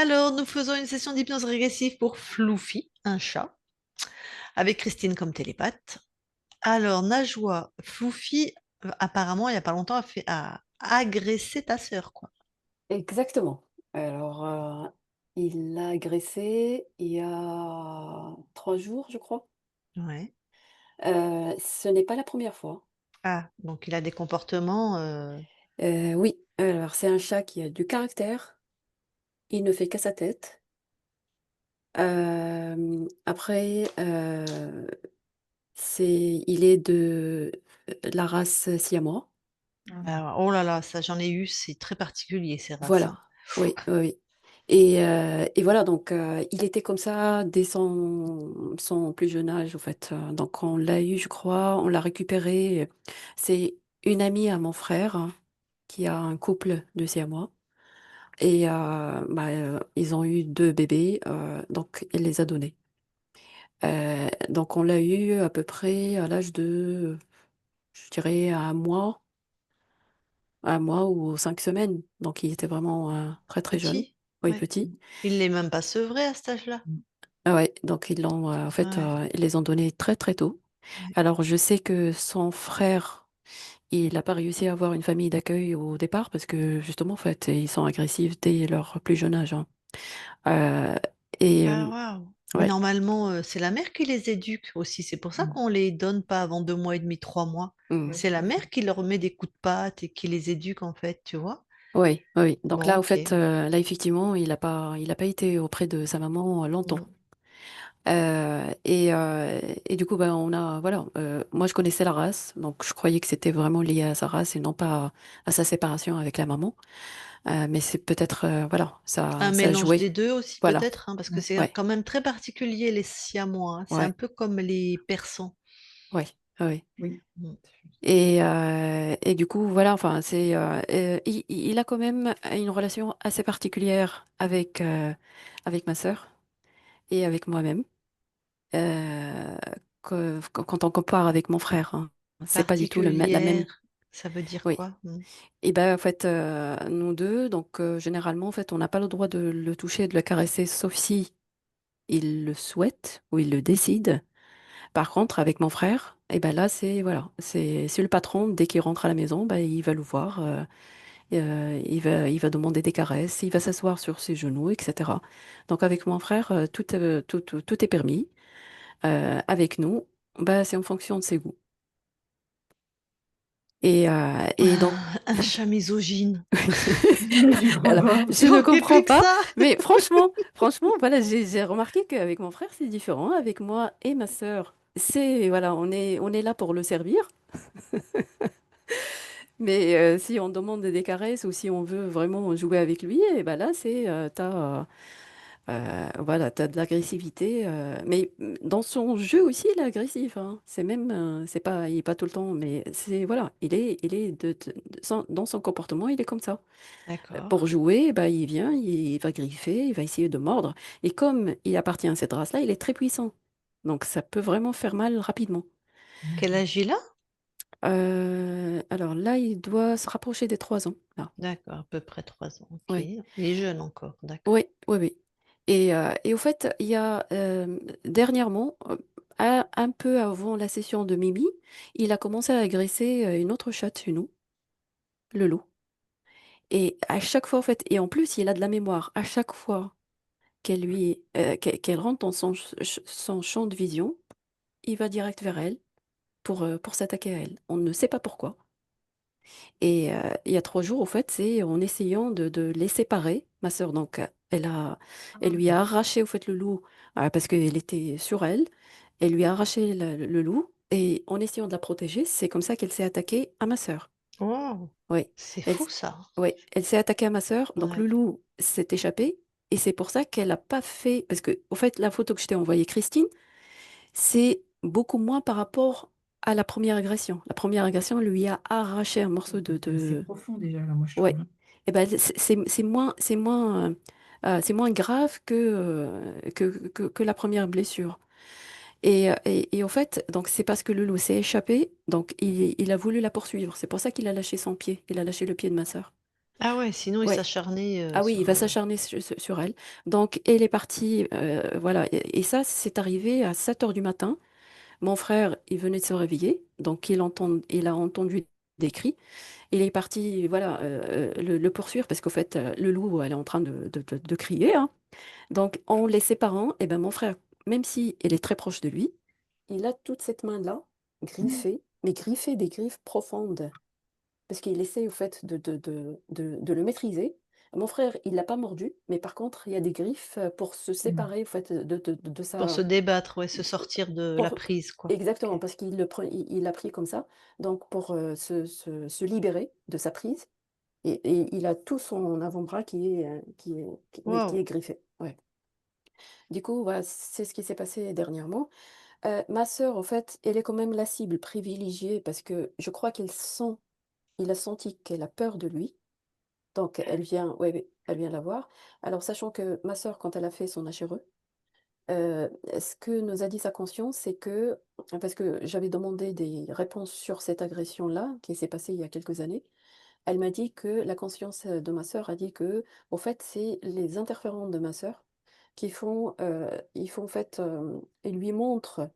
Alors, nous faisons une session d'hypnose régressive pour Floufy, un chat, avec Christine comme télépathe. Alors, Najwa, Floufy, apparemment, il n'y a pas longtemps, a agressé ta sœur, quoi. Exactement. Alors, il l'a agressée il y a 3 jours, je crois. Ouais. Ce n'est pas la première fois. Ah, donc il a des comportements. Oui, alors c'est un chat qui a du caractère, il ne fait qu'à sa tête. Après, il est de, la race siamois. Oh là là, ça, j'en ai eu, c'est très particulier, ces races, hein. Voilà, oui, oui, oui. Et voilà, donc il était comme ça dès son plus jeune âge, en fait. Donc on l'a eu, je crois, on l'a récupéré. C'est une amie à mon frère, hein, qui a un couple de Siamois. Et ils ont eu 2 bébés, donc il les a donnés. Donc on l'a eu à peu près à l'âge de, je dirais, un mois ou 5 semaines. Donc il était vraiment très très jeune, Petit, oui, ouais. petit. Il n'est même pas sevré à cet âge-là. Ah ouais, donc ils l'ont, en fait, Ouais. ils les ont donnés très très tôt. Ouais. Alors je sais que son frère, il n'a pas réussi à avoir une famille d'accueil au départ parce que justement, en fait, ils sont agressifs dès leur plus jeune âge, hein. Euh, et Ah, waouh. Mais ouais. normalement, c'est la mère qui les éduque aussi. C'est pour ça qu'on les donne pas avant 2 mois et demi, 3 mois. Mm. C'est la mère qui leur met des coups de patte et qui les éduque, en fait, tu vois. Oui, oui, oui. Donc Bon, là, au ok. fait, là, effectivement, il a pas été auprès de sa maman longtemps. Mm. Et du coup, ben, voilà, moi, je connaissais la race, donc je croyais que c'était vraiment lié à sa race et non pas à sa séparation avec la maman. Mais c'est peut-être, voilà, Un ça a mélange des joué. deux aussi, Voilà, peut-être, hein, parce que c'est ouais, quand même très particulier, les Siamois, hein. C'est un ouais, peu comme les Persans. ouais, ouais. Mm. Et du coup, voilà, enfin, il a quand même une relation assez particulière avec ma sœur et avec moi-même. Euh, Quand on compare avec mon frère, hein, c'est pas du tout la même. Particulière, ça veut dire Oui. quoi? Mm. Et ben, en fait, nous deux, donc généralement, en fait, on n'a pas le droit de le toucher, de le caresser, sauf si il le souhaite ou il le décide. Par contre, avec mon frère, et ben là, c'est voilà, c'est le patron. Dès qu'il rentre à la maison, ben, il va le voir, il va demander des caresses, il va s'asseoir sur ses genoux, etc. Donc avec mon frère, tout est permis. Avec nous, ben, c'est en fonction de ses goûts. Et donc, Ah, un chat misogyne. J'y crois alors, pas. je Il ne manquait comprends plus que pas, ça. mais franchement, voilà, j'ai remarqué qu'avec mon frère, c'est différent. Avec moi et ma sœur, voilà, on est là pour le servir. Mais si on demande des caresses ou si on veut vraiment jouer avec lui, et ben là, voilà, t'as de l'agressivité. Mais dans son jeu aussi, il est agressif, hein. C'est même, c'est pas, il est pas tout le temps, mais c'est voilà, il est dans son comportement, il est comme ça. D'accord. Pour jouer, bah, il vient, il va griffer, il va essayer de mordre. Et comme il appartient à cette race-là, il est très puissant. Donc ça peut vraiment faire mal rapidement. Quel âge il a? Alors là, il doit se rapprocher des 3 ans. Là. D'accord, à peu près 3 ans. Ok. Oui, Il est jeune encore, d'accord. oui, oui, oui. Et au fait, il y a dernièrement, un peu avant la session de Mimi, il a commencé à agresser une autre chatte chez nous, le loup. Et à chaque fois, en fait, et en plus, il a de la mémoire. À chaque fois qu'elle rentre dans son champ de vision, il va direct vers elle pour s'attaquer à elle. On ne sait pas pourquoi. Et il y a 3 jours, au fait, c'est en essayant de les séparer. Ma sœur, donc, elle lui a arraché, au fait, le loup parce qu'elle était sur elle. Elle lui a arraché le loup et en essayant de la protéger, c'est comme ça qu'elle s'est attaquée à ma sœur. Wow, Oui, c'est elle, fou ça. oui, elle s'est attaquée à ma sœur. Donc, le Ouais. loup s'est échappé et c'est pour ça qu'elle n'a pas fait. Parce que, au fait, la photo que je t'ai envoyée, Christine, c'est beaucoup moins par rapport à la première agression. La première agression lui a arraché un morceau C'est assez profond déjà, là, moi, je trouve, Ouais. hein. Eh ben, c'est moins grave que la première blessure. Et en fait, donc c'est parce que le loup s'est échappé, donc il a voulu la poursuivre. C'est pour ça qu'il a lâché son pied. Il a lâché le pied de ma sœur. Ah ouais, sinon il Ouais. s'acharnait Ah oui, il sur... va s'acharner sur elle. Donc, elle est partie, voilà. Et ça, c'est arrivé à 7 heures du matin. Mon frère, il venait de se réveiller, donc il a entendu des cris. Il est parti, voilà, le poursuivre parce qu'au fait, le loup, elle est en train de crier, hein. Donc, en les séparant, eh ben, mon frère, même si elle est très proche de lui, il a toute cette main-là, griffée, mais griffée des griffes profondes. Parce qu'il essaie au fait de le maîtriser. Mon frère, il l'a pas mordu, mais par contre, il y a des griffes, pour se Mm. séparer au fait de Pour se sa débattre, ouais, se sortir de la pour prise, quoi. exactement, Ok. parce il l'a pris comme ça, donc pour, se libérer de sa prise et il a tout son avant-bras qui Waouh. est griffé. Ouais. Du coup, voilà, c'est ce qui s'est passé dernièrement. Ma sœur, en fait, elle est quand même la cible privilégiée parce que je crois il a senti qu'elle a peur de lui. Donc elle vient ouais, oui, elle vient la voir. Alors sachant que ma sœur, quand elle a fait son HRE, ce que nous a dit sa conscience, c'est que parce que j'avais demandé des réponses sur cette agression-là, qui s'est passée il y a quelques années. Elle m'a dit que la conscience, de ma sœur a dit que, au fait, c'est les interférences de ma sœur qui font, ils font en fait, ils lui montrent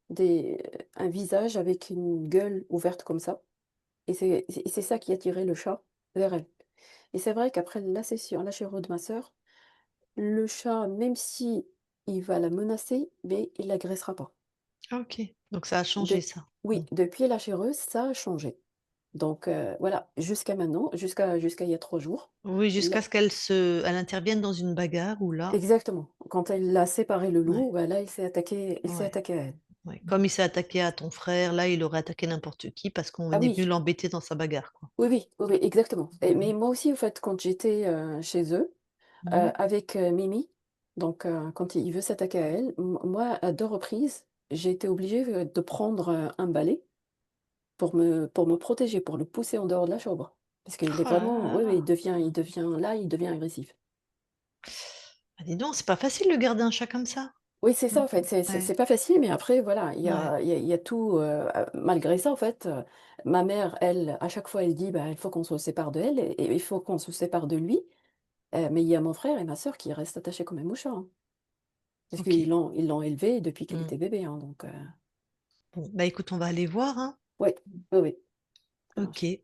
des un visage avec une gueule ouverte comme ça et c'est ça qui a attiré le chat vers elle. Et c'est vrai qu'après la chèvre de ma sœur, le chat, même si il va la menacer, mais il l'agressera pas. Ok. Donc ça a changé De ça. Mm. oui, depuis la chèvreuse, ça a changé. Donc voilà, jusqu'à maintenant, jusqu'à il y a 3 jours, Oui, là jusqu'à ce elle intervienne dans une bagarre où là, exactement. Quand elle a séparé le ouais, loup, bah, là, il s'est ouais, attaqué à elle. ouais. Comme il s'est attaqué à ton frère, là, il aurait attaqué n'importe qui parce qu'on Ah est venu oui, l'embêter dans sa bagarre, quoi. oui, oui, oui, oui, exactement. Et Mm. mais moi aussi, en fait, quand j'étais, chez eux, Mhm. avec, Mimi, donc quand il veut s'attaquer à elle, moi, à 2 reprises, j'ai été obligée, de prendre, un balai pour me protéger, pour le pousser en dehors de la chambre. Parce qu'il est Oh là vraiment là oui, oui, là. il devient agressif. Ah, dis donc, c'est pas facile de garder un chat comme ça. Oui, c'est Mm. ça, en fait, Ouais, c'est pas facile, mais après, voilà, ouais. il y a tout, malgré ça, en fait, ma mère, elle, à chaque fois, elle dit: «Bah, il faut qu'on se sépare de elle et il faut qu'on se sépare de lui». Mais il y a mon frère et ma sœur qui restent attachés quand même au chat, hein. Parce Ok. ils l'ont élevé depuis qu'elle Mm. était bébé, hein, donc Bon, bah écoute, on va aller voir, hein. ouais, oui, oui, ça Ok. marche.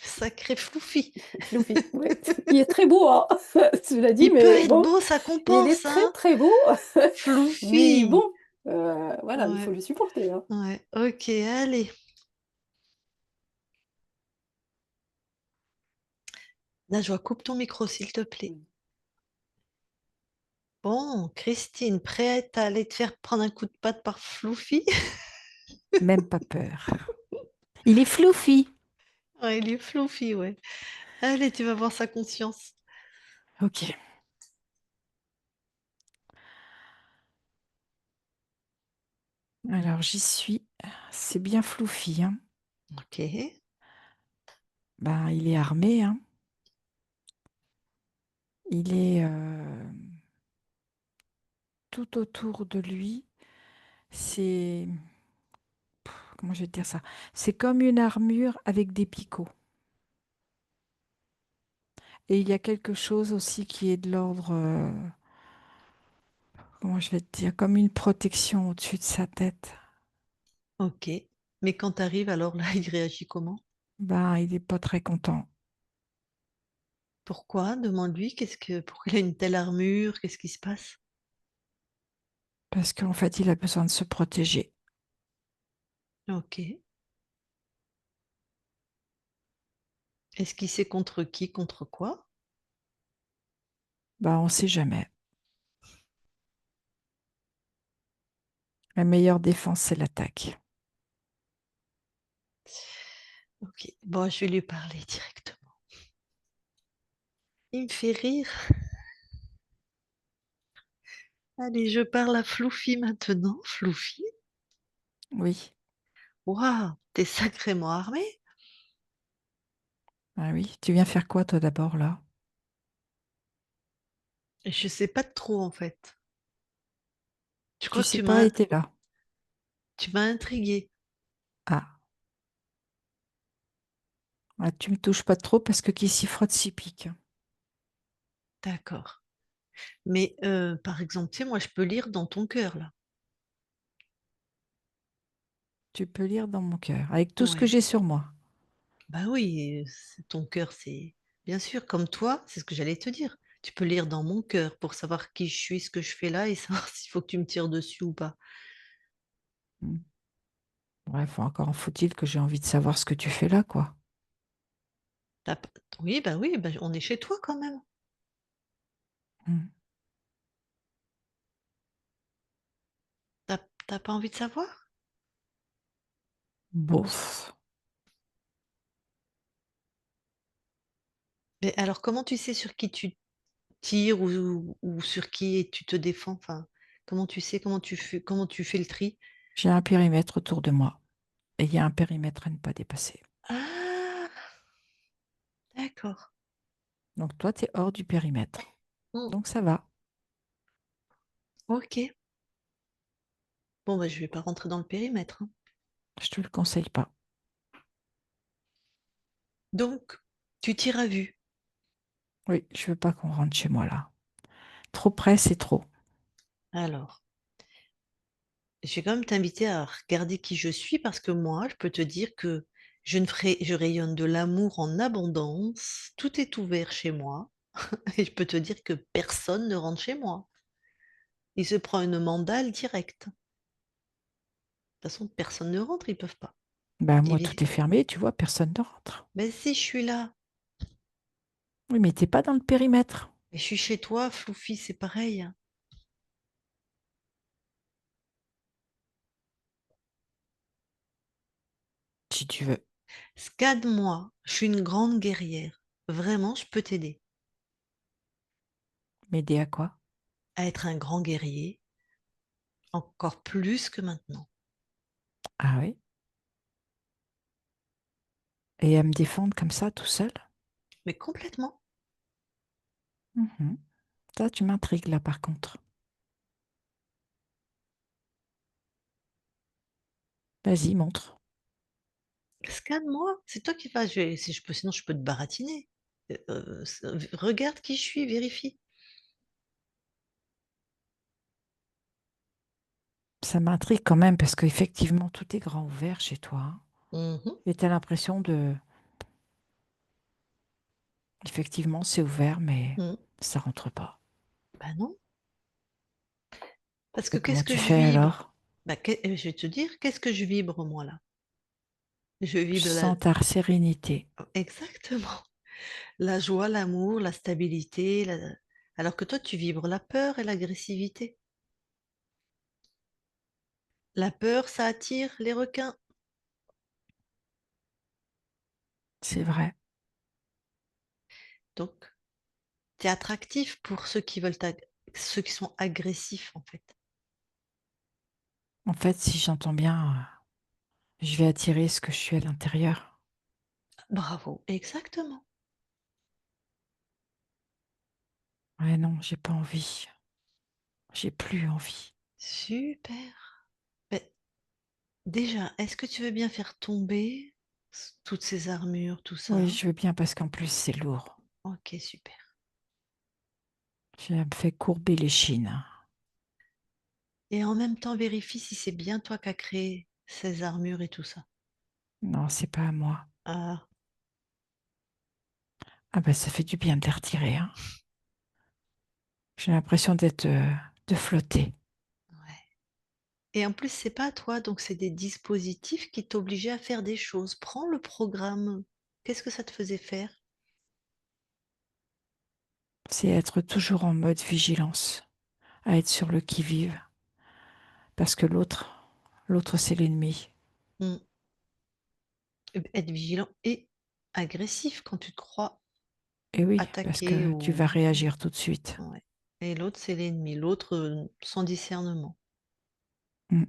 Sacré Floufi. Fluffy, oui. Il est très beau, hein, cela dit, Il peut mais être bon, beau, ça il est compense, très, hein. très beau, mais Floufi. bon, voilà, il faut Ouais, le supporter, hein. ouais. Ok, allez. Najwa, coupe ton micro, s'il te plaît. Mmh. Bon, Christine, prête à aller te faire prendre un coup de patte par Floufi? Même pas peur. Il est fluffy. Ouais, il est Floufi, ouais. Allez, tu vas voir sa conscience. Ok. Alors j'y suis. C'est bien fluffy, hein. Ok. Ben, il est armé, hein. Il est tout autour de lui. C'est comment je vais te dire ça? C'est comme une armure avec des picots. Et il y a quelque chose aussi qui est de l'ordre, comment je vais te dire, comme une protection au-dessus de sa tête. Ok. Mais quand t'arrives, alors là, il réagit comment? Ben, il n'est pas très content. Pourquoi? Demande-lui. Pourquoi il a une telle armure? Qu'est-ce qui se passe? Parce qu'en fait, il a besoin de se protéger. Ok. Est-ce qu'il sait contre qui, contre quoi? Ben, on ne sait jamais. La meilleure défense, c'est l'attaque. Ok. Bon, je vais lui parler directement. Il me fait rire. Allez, je parle à Floufi maintenant. Floufi? Oui, Waouh, t'es sacrément armé. ah oui. Tu viens faire quoi, toi, d'abord, là? Et je sais pas trop en fait. Je Tu crois que sais pas, était là. tu m'as intrigué. Ah, Ah, tu me touches pas trop parce que qui s'y frotte s'y pique. D'accord. Mais par exemple, tu sais, moi, je peux lire dans ton cœur, là. Tu peux lire dans mon cœur, avec tout ce que Ouais. j'ai sur moi. Bah oui, ton cœur, c'est bien sûr comme toi, c'est ce que j'allais te dire. Tu peux lire dans mon cœur pour savoir qui je suis, ce que je fais là et savoir s'il faut que tu me tires dessus ou pas. Mm. Bref, encore faut-il que j'ai envie de savoir ce que tu fais là, quoi. T'as p- oui, bah, on est chez toi quand même. Mm. T'as pas envie de savoir? Bof. Mais alors, comment tu sais sur qui tu tires ou sur qui tu te défends? Enfin, comment tu sais, comment tu fais le tri? J'ai un périmètre autour de moi. Et il y a un périmètre à ne pas dépasser. Ah, d'accord. Donc toi, tu es hors du périmètre. Hmm, Donc ça va. ok. Bon, bah, je vais pas rentrer dans le périmètre, hein. Je te le conseille pas. Donc, tu tires à vue. Oui, je veux pas qu'on rentre chez moi là. Trop près, c'est trop. Alors, je vais quand même t'inviter à regarder qui je suis parce que moi, je peux te dire que je rayonne de l'amour en abondance. Tout est ouvert chez moi. Et je peux te dire que personne ne rentre chez moi. Il se prend une mandale directe. De toute façon, personne ne rentre, ils peuvent pas. Ben Ils moi, vi- tout est fermé, tu vois, personne ne rentre. Mais si je suis là, Oui, mais t'es pas dans le périmètre, et je suis chez toi, Floufi, c'est pareil. si tu veux. Scade-moi, je suis une grande guerrière. Vraiment, je peux t'aider M'aider à quoi? à être un grand guerrier, encore plus que maintenant. Ah oui? Et à me défendre comme ça, tout seul? Mais complètement. Mhm. Ça, tu m'intrigues là, par contre. Vas-y, montre. Scanne-moi, c'est toi qui vas. Si je peux, sinon je peux te baratiner. Regarde qui je suis, vérifie. Ça m'intrigue quand même parce qu'effectivement, tout est grand ouvert chez toi, hein. Mhm, Et t'as l'impression de... Effectivement, c'est ouvert, mais mhm. ça rentre pas. Bah non. Parce que Et comment qu'est-ce que tu je fais vibre? alors? Bah, je vais te dire, qu'est-ce que je vibre moi là? Je Je vibre sens ta sérénité. exactement la joie, l'amour, la stabilité. Alors que toi, tu vibres la peur et l'agressivité. La peur, ça attire les requins. C'est vrai. Donc, tu es attractif pour ceux qui sont agressifs en fait. En fait, si j'entends bien, je vais attirer ce que je suis à l'intérieur. Bravo, exactement. Ouais, non, j'ai pas envie. J'ai plus envie. Super. Mais déjà, est-ce que tu veux bien faire tomber toutes ces armures, tout Oui, ça? je veux bien parce qu'en plus, c'est lourd. Ok, super. Ça me fait courber les chines. Et en même temps, vérifie si c'est bien toi qui as créé ces armures et tout ça. Non, c'est pas à moi. Ah, Ah bah, ça fait du bien de les retirer, hein. J'ai l'impression de flotter. ouais. Et en plus, c'est pas à toi, donc c'est des dispositifs qui t'obligeaient à faire des choses. Prends le programme. Qu'est-ce que ça te faisait faire? C'est être toujours en mode vigilance, à être sur le qui-vive. Parce que l'autre, c'est l'ennemi. Hmm. Être vigilant et agressif quand tu te crois Et oui, parce attaqué que tu vas ou... réagir tout de suite. Ouais. Et l'autre, c'est l'ennemi. L'autre, sans discernement. Mm.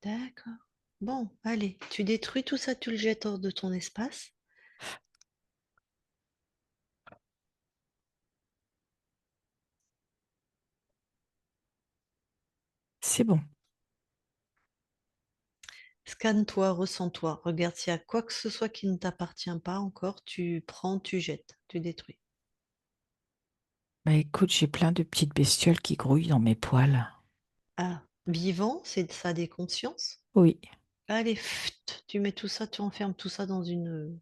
D'accord. Bon, allez, tu détruis tout ça, tu le jettes hors de ton espace. C'est bon. Scanne-toi, ressens-toi. Regarde s'il y a quoi que ce soit qui ne t'appartient pas encore, tu prends, tu jettes, tu détruis. Bah écoute, j'ai plein de petites bestioles qui grouillent dans mes poils. Ah, vivant, c'est ça a des consciences. Oui, Allez, tu mets tout ça, tu enfermes tout ça dans une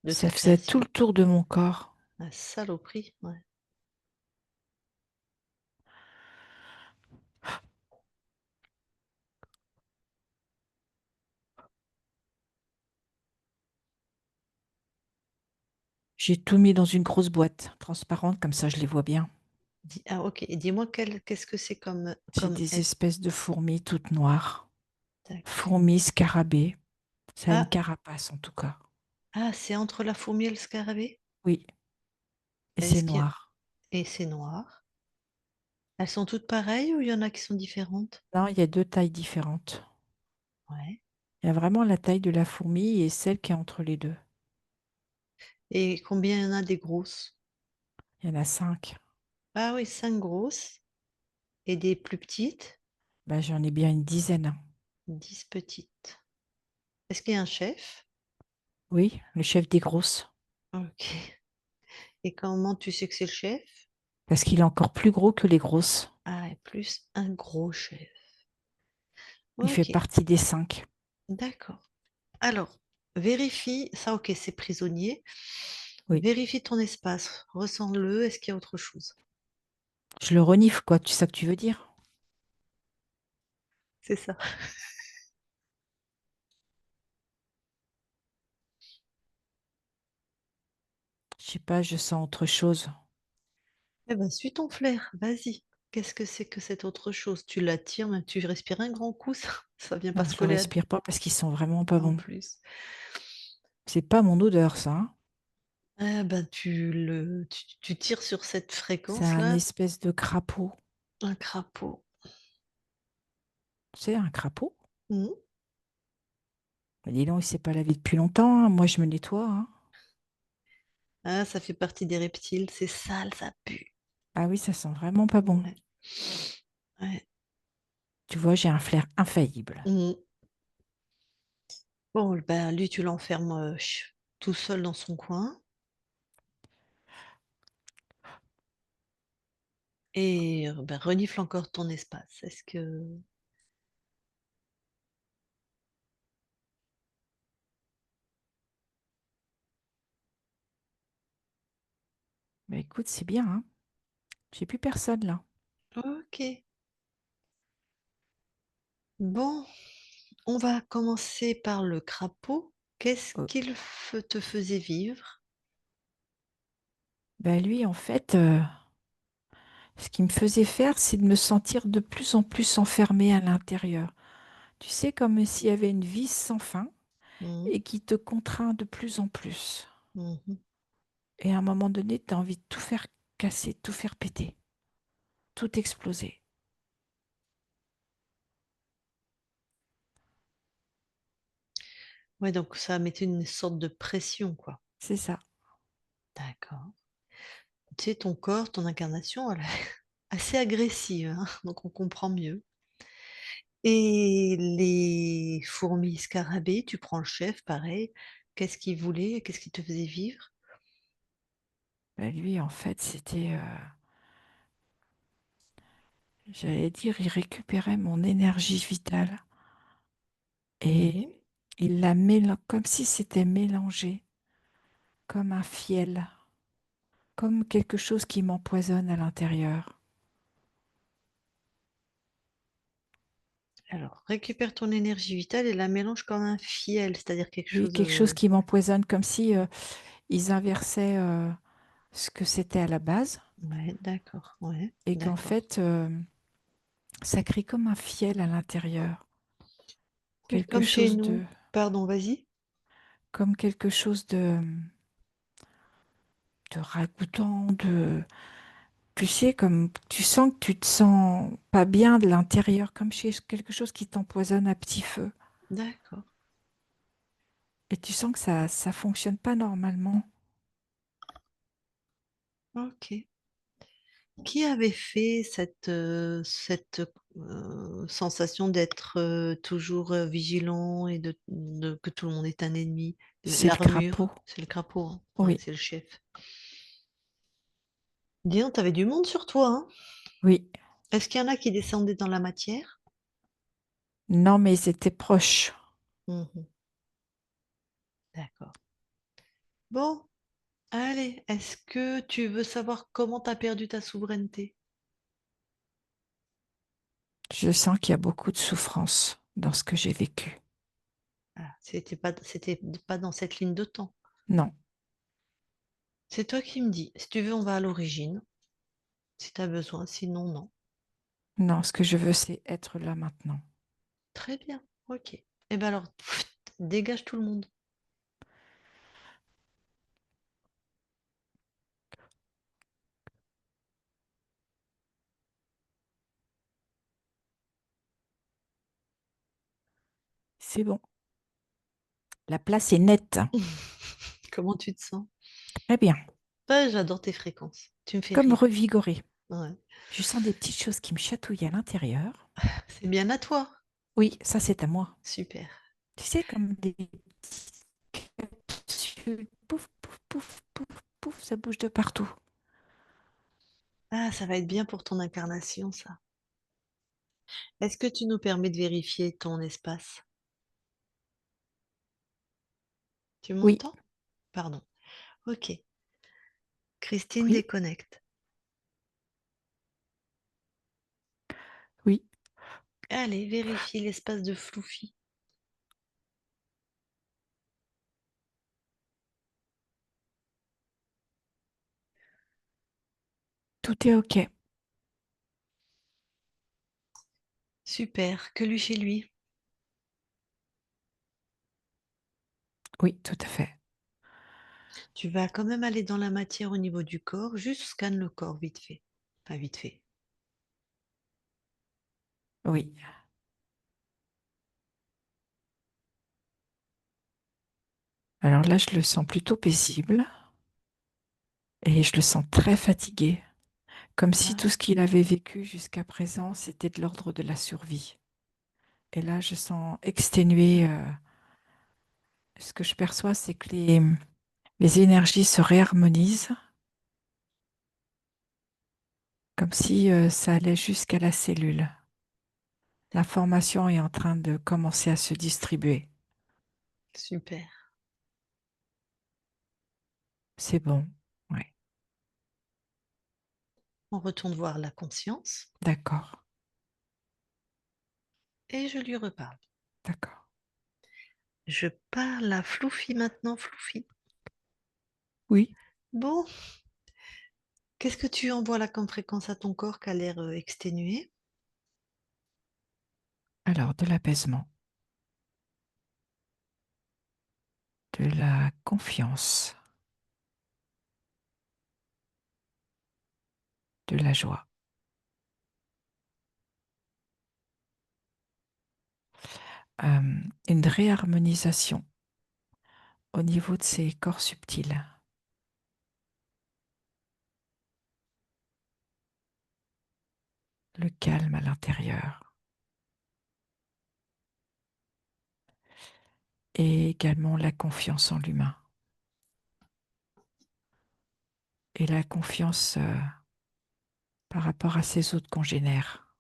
de ça ta faisait tout le création. tour de mon corps. La saloperie, ouais. J'ai tout mis dans une grosse boîte transparente, comme ça je les vois bien. Ah, ok. Et dis-moi qu'est-ce que c'est comme, C'est comme des être. espèces de fourmis toutes noires. Tac. Fourmis, scarabées. Ça a une Ah, carapace en tout cas. ah, c'est entre la fourmi et le scarabée? Oui, et c'est Est-ce qu'il y a- noir. Et c'est noir. Elles sont toutes pareilles ou il y en a qui sont différentes? Non, il y a deux tailles différentes. Ouais. Il y a vraiment la taille de la fourmi et celle qui est entre les deux. Et combien il y en a des grosses? Il y en a 5. Ah oui, 5 grosses. Et des plus petites? Bah, j'en ai bien une dizaine. 10 petites. Est-ce qu'il y a un chef? Oui, le chef des grosses. Ok. Et comment tu sais que c'est le chef? Parce qu'il est encore plus gros que les grosses. Ah, et plus un gros chef. Il fait Ok, partie des 5. d'accord. Alors, vérifie, ça ok, c'est prisonnier. Oui. Vérifie ton espace, ressens-le, est-ce qu'il y a autre chose? Je le renifle, quoi. Tu sais ça que tu veux dire? C'est ça. Je sais pas, je sens autre chose. Eh ben, suis ton flair, vas-y. Qu'est-ce que c'est que cette autre chose? Tu l'attires, même tu respires un grand coup, ça vient pas Non, se je le coller respire pas parce qu'ils sont vraiment pas en bons. plus. C'est pas mon odeur, ça, hein. Eh ben, tu tires sur cette C'est un fréquence-là, espèce de crapaud. un crapaud. C'est un crapaud? Mhm. Mais dis donc, il s'est pas lavé depuis longtemps, hein. Moi, je me nettoie, hein. Ah, ça fait partie des reptiles, c'est sale, ça pue. Ah oui, ça sent vraiment pas bon. Ouais. Ouais. Tu vois, j'ai un flair infaillible. Mhm. Bon, ben, lui, tu l'enfermes tout seul dans son coin. Et ben, renifle encore ton espace. Est-ce que... Bah écoute, c'est bien, hein. J'ai plus personne là. Ok. Bon, on va commencer par le crapaud. Qu'est-ce Oh. qu'il te faisait vivre? Bah lui, en fait, ce qui me faisait faire, c'est de me sentir de plus en plus enfermée à l'intérieur. Tu sais, comme s'il y avait une vis sans fin Mhm, et qui te contraint de plus en plus. mhm. Et à un moment donné, tu as envie de tout faire casser, tout faire péter, tout exploser. Ouais, donc ça mettait une sorte de pression, quoi. C'est ça. D'accord. Tu sais, ton corps, ton incarnation, elle est assez agressive, hein, donc on comprend mieux. Et les fourmis scarabées, tu prends le chef, pareil. Qu'est-ce qu'il voulait? Qu'est-ce qui te faisait vivre? Bah lui, en fait, c'était, j'allais dire, il récupérait mon énergie vitale et Oui. il la comme si c'était mélangé, comme un fiel, comme quelque chose qui m'empoisonne à l'intérieur. Alors, récupère ton énergie vitale et la mélange comme un fiel, c'est-à-dire quelque Oui, chose. quelque chose qui m'empoisonne, comme si ils inversaient ce que c'était à la base Ouais, d'accord. Ouais, et qu'en d'accord. fait, ça crée comme un fiel à l'intérieur, Oui, quelque comme chez chose de, nous. Pardon, vas-y. comme quelque chose de ragoûtant, tu sais, comme tu sens que tu te sens pas bien de l'intérieur, comme chez quelque chose qui t'empoisonne à petit feu. D'accord. Et tu sens que ça fonctionne pas normalement. Ok. Qui avait fait cette sensation d'être toujours vigilant et que tout le monde est un ennemi. C'est le crapaud. L'armure, c'est le crapaud, hein. Ouais, Oui, c'est le chef. Dis donc, t'avais du monde sur toi, hein. oui. Est-ce qu'il y en a qui descendaient dans la matière? Non, mais ils étaient proches. Mhm, d'accord. Bon, allez, est-ce que tu veux savoir comment tu as perdu ta souveraineté? Je sens qu'il y a beaucoup de souffrance dans ce que j'ai vécu. Ah, c'était pas dans cette ligne de temps. Non, C'est toi qui me dis. Si tu veux, on va à l'origine. Si tu as besoin, sinon, non. non, ce que je veux, c'est être là maintenant. Très bien, ok. Eh bien alors, dégage tout le monde. C'est bon. La place est nette. Comment tu te sens? Très bien. Bah, j'adore tes fréquences. Tu me fais Comme rire. revigorée. Ouais. Je sens des petites choses qui me chatouillent à l'intérieur. C'est bien à toi. Oui, ça c'est à moi. Super. Tu sais, comme des petites capsules. Pouf, pouf, pouf, pouf, pouf, ça bouge de partout. Ah, ça va être bien pour ton incarnation, ça. Est-ce que tu nous permets de vérifier ton espace? Tu Oui, m'entends? Pardon. Ok. Christine oui, déconnecte. oui. Allez, vérifie l'espace de Floufy. Tout est OK. Super. Que lui chez lui. Oui, tout à fait. Tu vas quand même aller dans la matière au niveau du corps. Juste scanne le corps vite fait. Enfin, vite fait. Oui. Alors là, je le sens plutôt paisible et je le sens très fatigué, comme si tout Ah, ce qu'il avait vécu jusqu'à présent, c'était de l'ordre de la survie. Et là, je sens exténué. Ce que je perçois, c'est que les énergies se réharmonisent, comme si ça allait jusqu'à la cellule. L'information est en train de commencer à se distribuer. super. C'est bon. Oui, On retourne voir la conscience d'accord, et je lui reparle. d'accord. Je parle à Floufy maintenant, Floufy. Oui. Bon, qu'est-ce que tu envoies là comme fréquence à ton corps qui a l'air exténué? Alors, de l'apaisement, de la confiance, de la joie. Une réharmonisation au niveau de ces corps subtils, le calme à l'intérieur et également la confiance en l'humain et la confiance par rapport à ses autres congénères.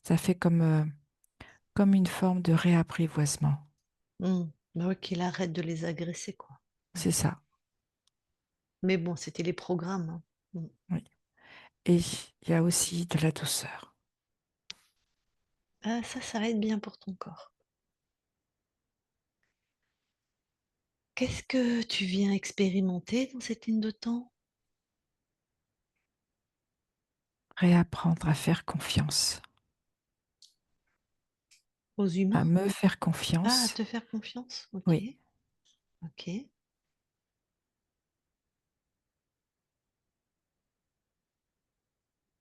Ça fait comme une forme de réapprivoisement. Hmm. Bah ouais, qu'il arrête de les agresser, quoi. Ouais. C'est ça, Mais bon, c'était les programmes, hein. Hmm. oui. Et il y a aussi de la douceur. Ah, ça va être bien pour ton corps. Qu'est-ce que tu viens expérimenter dans cette ligne de temps? Réapprendre à faire confiance, Aux à humains? me faire Ah, à confiance. te faire confiance? Ok, Oui. ok.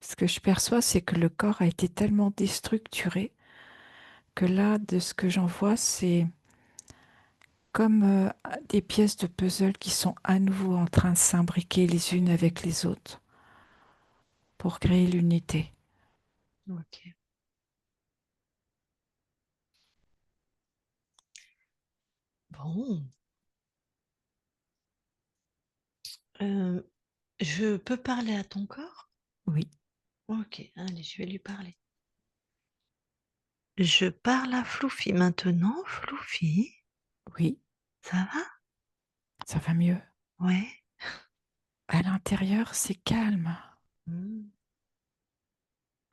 Ce que je perçois, c'est que le corps a été tellement déstructuré que là, de ce que j'en vois, c'est comme des pièces de puzzle qui sont à nouveau en train de s'imbriquer les unes avec les autres pour créer l'unité. Ok. Bon. Euh, je peux parler à ton corps? Oui, Ok, allez, je vais lui parler. Je parle à Fluffy maintenant. Fluffy, oui, ça va? ça va mieux. Ouais. À l'intérieur, c'est calme. Hmm.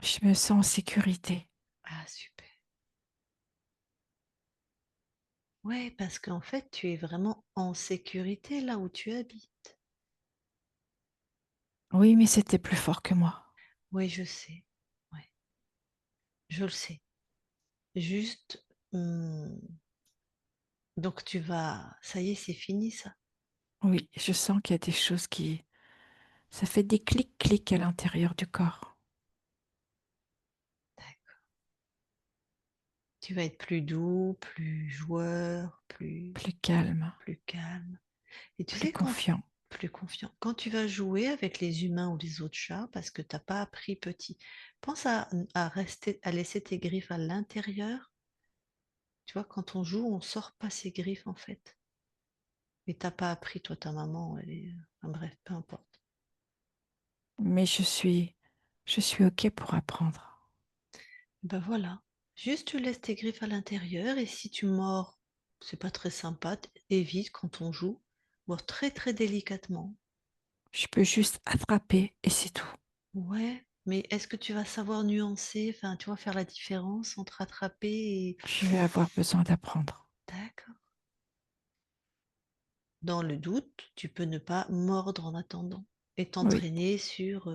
Je me sens en sécurité. Ah, super. Ouais, parce qu'en fait, tu es vraiment en sécurité là où tu habites. Oui, mais c'était plus fort que moi. Oui, je sais. Ouais, je le sais. Juste, donc tu vas, ça y est, c'est fini ça. Oui, je sens qu'il y a des choses qui... Ça fait des clics-clics à l'intérieur du corps. D'accord. Tu vas être plus doux, plus joueur, Plus calme, plus calme. Et tu plus sais, quand confiant. plus confiant, quand tu vas jouer avec les humains ou les autres chats, parce que t'as pas appris petit, pense à rester, à laisser tes griffes à l'intérieur. Tu vois, quand on joue, on sort pas ses griffes en fait. Mais t'as pas appris, toi, ta maman, elle est... enfin, bref, peu importe. Mais je suis OK pour apprendre. Ben voilà. Juste tu laisses tes griffes à l'intérieur et si tu mords, c'est pas très sympa, évite quand on joue, mords très très délicatement. Je peux juste attraper et c'est tout. Ouais, mais est-ce que tu vas savoir nuancer, enfin, tu vois, faire la différence entre attraper et... Je vais avoir besoin d'apprendre. D'accord. Dans le doute, tu peux ne pas mordre en attendant et Oui, t'entraîner sur,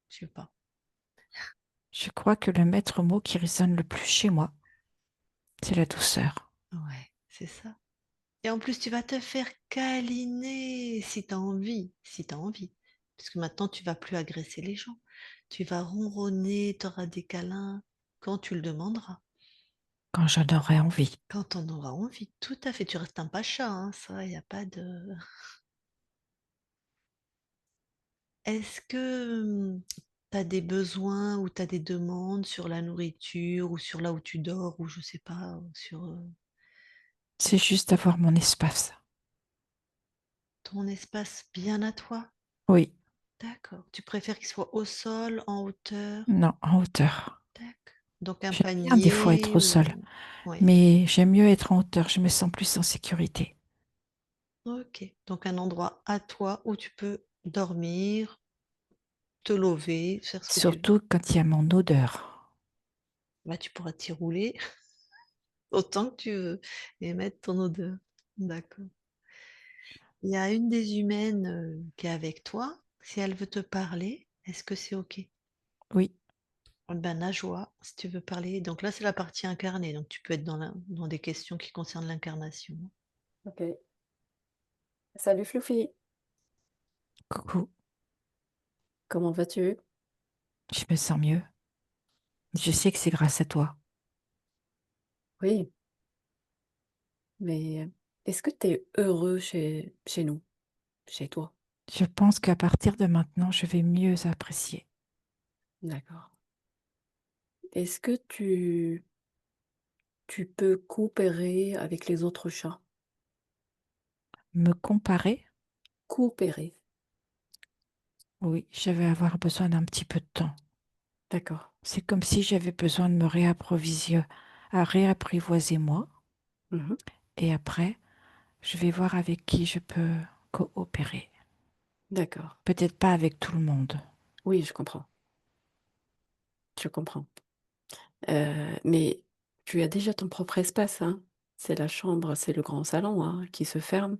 je sais pas. je crois que le maître mot qui résonne le plus chez moi, c'est la douceur. Ouais, c'est ça. Et en plus, tu vas te faire câliner si tu as envie, si tu as envie. Parce que maintenant, tu vas plus agresser les gens. Tu vas ronronner, tu auras des câlins quand tu le demanderas. Quand j'en aurai envie. Quand on aura envie, tout à fait. Tu restes un pacha, hein, ça, il n'y a pas de... Est-ce que tu as des besoins ou tu as des demandes sur la nourriture ou sur là où tu dors ou je sais pas, sur C'est juste avoir mon espace. ton espace bien à toi? Oui, D'accord. Tu préfères qu'il soit au sol, en hauteur? non, en hauteur. D'accord. Donc un J'aime bien des fois être panier au sol, ou... Oui. mais j'aime mieux être en hauteur. Je me sens plus en sécurité. Ok. Donc un endroit à toi où tu peux dormir, te lever, faire ce que tu veux. Surtout quand il y a mon odeur. Bah, tu pourras t'y rouler autant que tu veux et mettre ton odeur. D'accord. Il y a une des humaines qui est avec toi. Si elle veut te parler, est-ce que c'est OK? Oui, Ben, Najwa, si tu veux parler. Donc là, c'est la partie incarnée. Donc tu peux être dans des questions qui concernent l'incarnation. Ok. Salut Fluffy, coucou, comment vas-tu? je me sens mieux. Je sais que c'est grâce à toi. Oui, mais est-ce que tu es heureux chez nous, chez toi? Je pense qu'à partir de maintenant, je vais mieux apprécier. D'accord. Est-ce que tu peux coopérer avec les autres chats? Me comparer, Coopérer. oui, je vais avoir besoin d'un petit peu de temps. D'accord. C'est comme si j'avais besoin de me réapprivoiser moi. Mhm. Et après, je vais voir avec qui je peux coopérer. D'accord. Peut-être pas avec tout le monde. Oui, je comprends. Je comprends. Mais tu as déjà ton propre espace, hein? C'est la chambre, c'est le grand salon, hein, qui se ferme.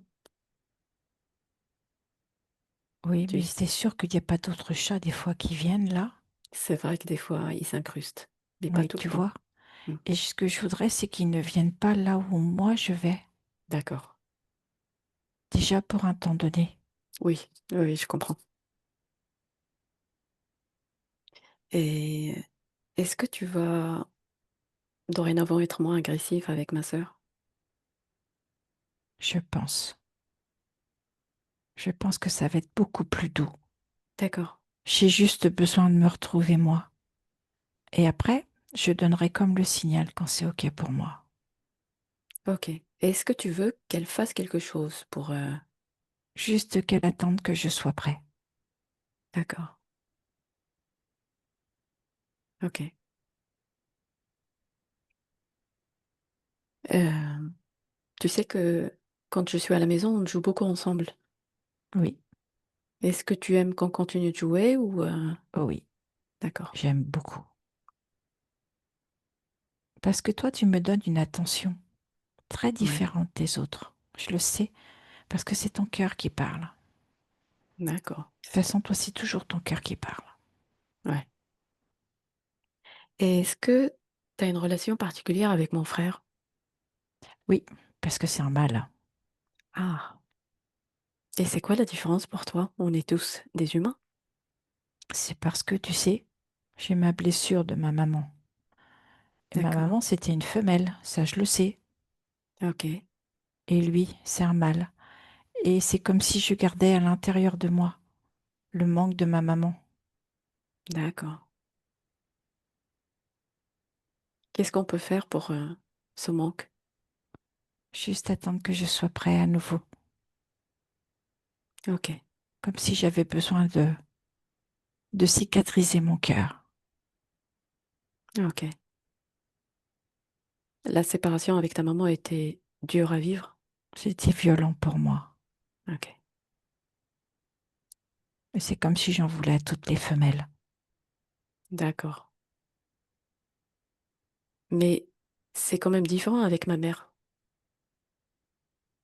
Oui, Tu mais s- c'est sûr qu'il n'y a pas d'autres chats des fois qui viennent là. C'est vrai que des fois, ils s'incrustent, mais pas Oui, tout le tu temps. vois. Mm. Et ce que je voudrais, c'est qu'ils ne viennent pas là où moi je vais. D'accord. Déjà pour un temps donné. Oui, oui, oui, je comprends. Et est-ce que tu vas dorénavant être moins agressif avec ma sœur? Je pense. Je pense que ça va être beaucoup plus doux. D'accord. J'ai juste besoin de me retrouver moi. Et après, je donnerai comme le signal quand c'est OK pour moi. Ok. Est-ce que tu veux qu'elle fasse quelque chose pour... Juste qu'elle attende que je sois prêt. D'accord. Ok. Euh, Tu sais que quand je suis à la maison, on joue beaucoup ensemble. Oui, Est-ce que tu aimes qu'on continue de jouer ou... oh oui, D'accord. j'aime beaucoup. Parce que toi, tu me donnes une attention très Ouais. différente des autres. Je le sais, parce que c'est ton cœur qui parle. De D'accord. toute façon, toi, c'est toujours ton cœur qui parle. Ouais. Et est-ce que tu as une relation particulière avec mon frère? Oui, parce que c'est un mâle. Ah. Et c'est quoi la différence pour toi? On est tous des humains. C'est parce que, tu sais, j'ai ma blessure de ma maman. Et ma D'accord. maman, c'était une femelle, ça je le sais. Ok. Et lui, c'est un mâle. Et c'est comme si je gardais à l'intérieur de moi le manque de ma maman. D'accord. Qu'est-ce qu'on peut faire pour ce manque? Juste attendre que je sois prêt à nouveau. Ok. Comme si j'avais besoin de cicatriser mon cœur. Ok. La séparation avec ta maman était dure à vivre? C'était violent pour moi. Ok. Et c'est comme si j'en voulais à toutes les femelles. D'accord. Mais c'est quand même différent avec ma mère.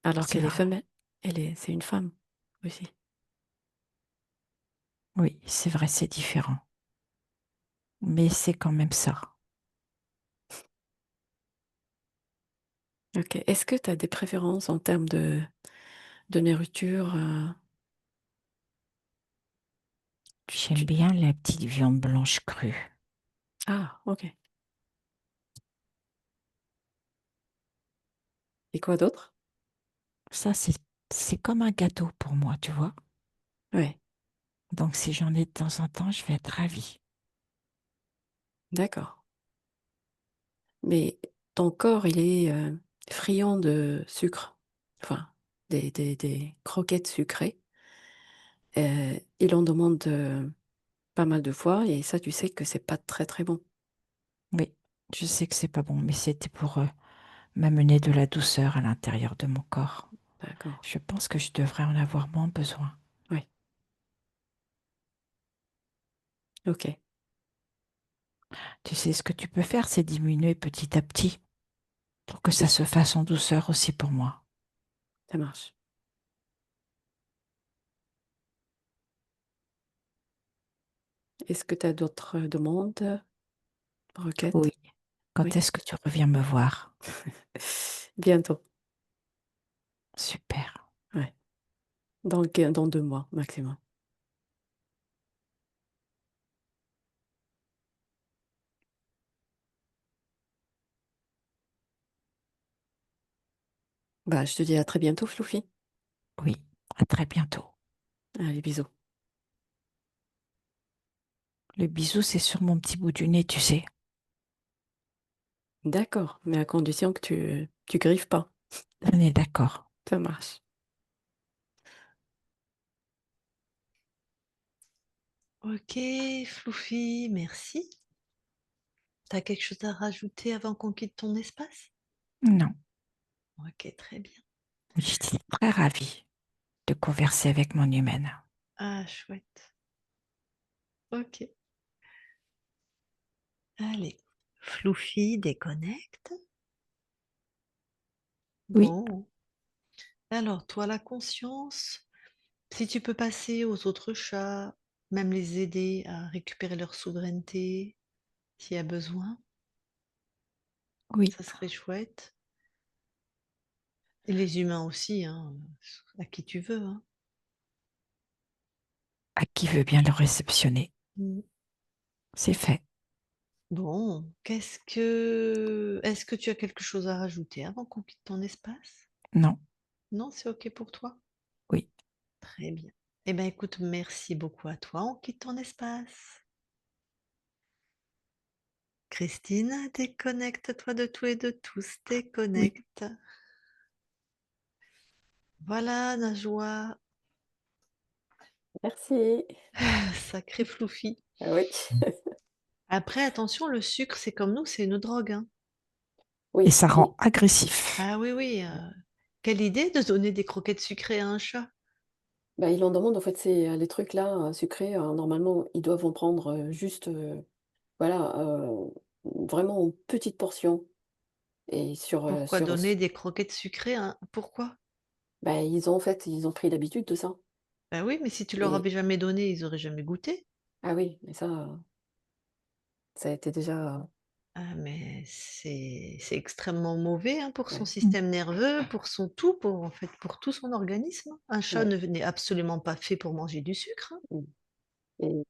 Alors C'est qu'elle est vrai. femme, c'est une femme aussi. Oui, c'est vrai, c'est différent. Mais c'est quand même ça. Ok. Est-ce que tu as des préférences en termes de nourriture? J'aime bien la petite viande blanche crue. Ah, ok. Et quoi d'autre? Ça, c'est comme un gâteau pour moi, tu vois. Ouais, Donc, si j'en ai de temps en temps, je vais être ravie. d'accord. Mais ton corps, il est friand de sucre. Enfin, des croquettes sucrées. Il en demande pas mal de fois et ça, tu sais que c'est pas très très bon. Oui, je sais que c'est pas bon, mais c'était pour m'amener de la douceur à l'intérieur de mon corps. D'accord. Je pense que je devrais en avoir moins besoin. Oui. Ok. Tu sais, ce que tu peux faire, c'est diminuer petit à petit pour que ça Oui, se fasse en douceur aussi pour moi. ça marche. Est-ce que tu as d'autres demandes, Oui. requêtes? Quand Oui. est-ce que tu reviens me voir? Bientôt. Super. Ouais. Dans 2 mois maximum. Bah, je te dis à très bientôt, Floufi. Oui, à très bientôt. Allez, bisous. Le bisou, c'est sur mon petit bout du nez, tu sais. D'accord, mais à condition que tu griffes pas. On est d'accord. Ça marche. Ok, Floufi, merci. T'as quelque chose à rajouter avant qu'on quitte ton espace? Non, Ok, très bien. j'étais très ravie de converser avec mon humaine. Ah, chouette. Ok. Allez. Floufi déconnecte. Oui, Bon. Alors, toi, la conscience, si tu peux passer aux autres chats, même les aider à récupérer leur souveraineté, s'il y a besoin, oui. ça serait chouette. Et les humains aussi, hein, à qui tu veux, hein. À qui veut bien le réceptionner? Mm. C'est fait. Bon, est-ce que tu as quelque chose à rajouter avant qu'on quitte ton espace? Non, Non, c'est OK pour toi? oui. Très bien. Eh bien, écoute, merci beaucoup à toi. On quitte ton espace. Christine, déconnecte-toi de tout et de tous, Oui. déconnecte. Voilà, Najwa. Merci. Sacré Floufi. Ah oui. Après, attention, le sucre, c'est comme nous, c'est une drogue, hein. Et Oui, ça oui. rend agressif. Ah oui, oui. Quelle idée de donner des croquettes sucrées à un chat. Bah, il en demande, en fait, c'est, les trucs là, sucrés, normalement, ils doivent en prendre, juste, voilà, vraiment en petites portions et Pourquoi sur donner des croquettes sucrées, hein? Pourquoi? bah, ils ont, en fait, ils ont pris l'habitude de ça Ben oui, mais si tu leur et avais jamais donné, ils auraient jamais goûté. ah oui, mais ça a été déjà, Ah, mais c'est extrêmement mauvais, hein, pour son ouais, Mm. système nerveux, pour son tout, pour en fait pour tout son organisme. Un chat ouais, n'est absolument pas fait pour manger du sucre, hein. mmh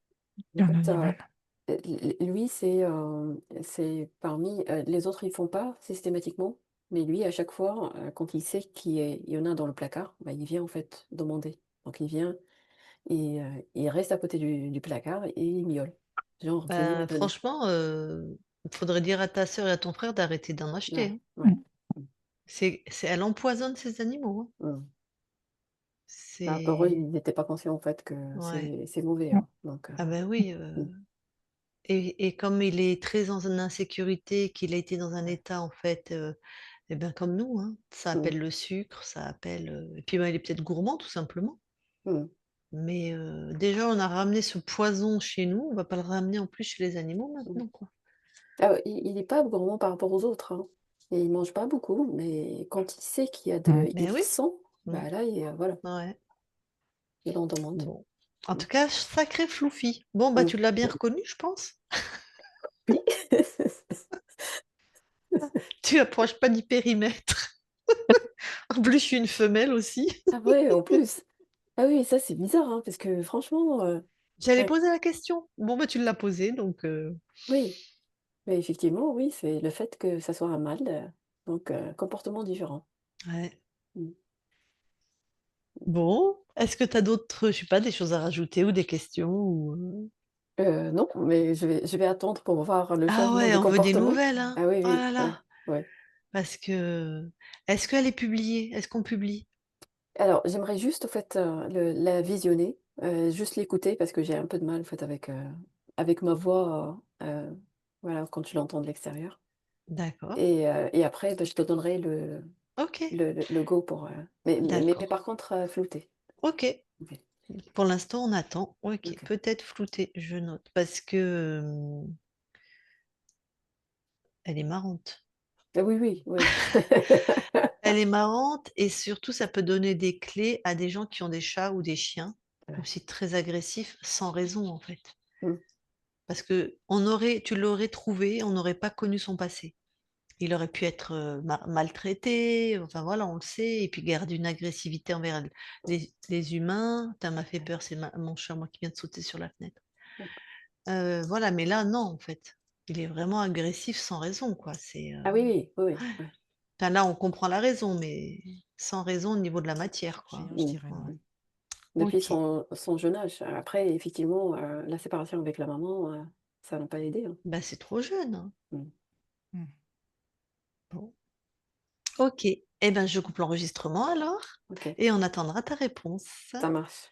et en Un fait, animal. lui, c'est parmi, les autres, ils font pas systématiquement, mais lui, à chaque fois, quand il sait il y en a dans le placard, bah, il vient, en fait, demander. Donc il vient et il reste à côté du placard et il miaule. Genre: «Venez me Bah, donner». franchement, il faudrait dire à ta sœur et à ton frère d'arrêter d'en acheter, Ouais, hein. ouais. Mm. Mmh, Elle empoisonne ces animaux, hein. mmh. Bah, pour eux, C'est ils n'étaient pas conscients, en fait, que ouais. c'est mauvais, Mm. hein, donc Ah ben oui, mmh, et comme il est très en insécurité, qu'il a été dans un état en fait, et ben comme nous, hein, ça mmh, appelle le sucre, ça appelle, et puis, ben, il est peut-être gourmand tout simplement. mmh, Mais déjà on a ramené ce poison chez nous, on va pas le ramener en plus chez les animaux mmh. maintenant, quoi. Ah ouais, il est pas gourmand par rapport aux autres, hein. Et il mange pas beaucoup, mais quand il sait qu'il y a Mm. de Mais il oui, sent, mmh, bah, là, voilà, ouais, il en demande. bon. En Mmh, tout cas, sacré Floufi. Bon, bah, mmh. tu l'as bien reconnu, je pense? Oui. Tu approches pas du périmètre. En plus, je suis une femelle aussi. Ah ouais, en plus. Ah oui, ça, c'est bizarre, hein, parce que franchement, J'allais ouais, poser la question. Bon, bah, tu l'as posée, donc oui, mais effectivement, oui, c'est le fait que ça soit un mâle, donc comportement différent. ouais. Mmh. Bon, est-ce que tu as d'autres, je sais pas, des choses à rajouter ou des questions ou Non, mais je vais attendre pour voir le Ah changement ouais, de on veut des comportement. nouvelles, hein? Ah oui, Oh oui, là ouais, là! ouais. Parce que est-ce qu'elle est publiée? Est-ce qu'on publie? Alors, j'aimerais juste, au fait, la visionner, juste l'écouter parce que j'ai un peu de mal, en fait, avec ma voix, voilà, quand tu l'entends de l'extérieur D'accord. et après, bah, je te donnerai OK, le go pour, mais d'accord. par contre, flouté. OK. OK. Pour l'instant, on attend. OK, OK. peut-être flouté, je note, parce que, elle est marrante. Ah oui, oui, oui. Elle est marrante et surtout, ça peut donner des clés à des gens qui ont des chats ou des chiens, Ouais. aussi très agressifs, sans raison, en fait. Mmh, Parce que tu l'aurais trouvé, on n'aurait pas connu son passé. Il aurait pu être, maltraité, enfin voilà, on le sait, et puis garder une agressivité envers les humains. Tu m'a fait ouais. peur, c'est mon chat, moi, qui vient de sauter sur la fenêtre. D'accord. Voilà, mais là, non, en fait. Il est vraiment agressif sans raison, quoi. Ah oui, oui, oui, oui, ouais. Enfin, là, on comprend la raison, mais sans raison au niveau de la matière, quoi. Géant, je Mmh, dirais, Ouais. ouais. mmh. Depuis OK. son jeune âge. Après, effectivement, la séparation avec la maman, ça n'a pas aidé, hein. Bah, c'est trop jeune, hein. Mmh. Mm. Bon. OK. Eh ben, je coupe l'enregistrement alors OK, et on attendra ta réponse. ça marche.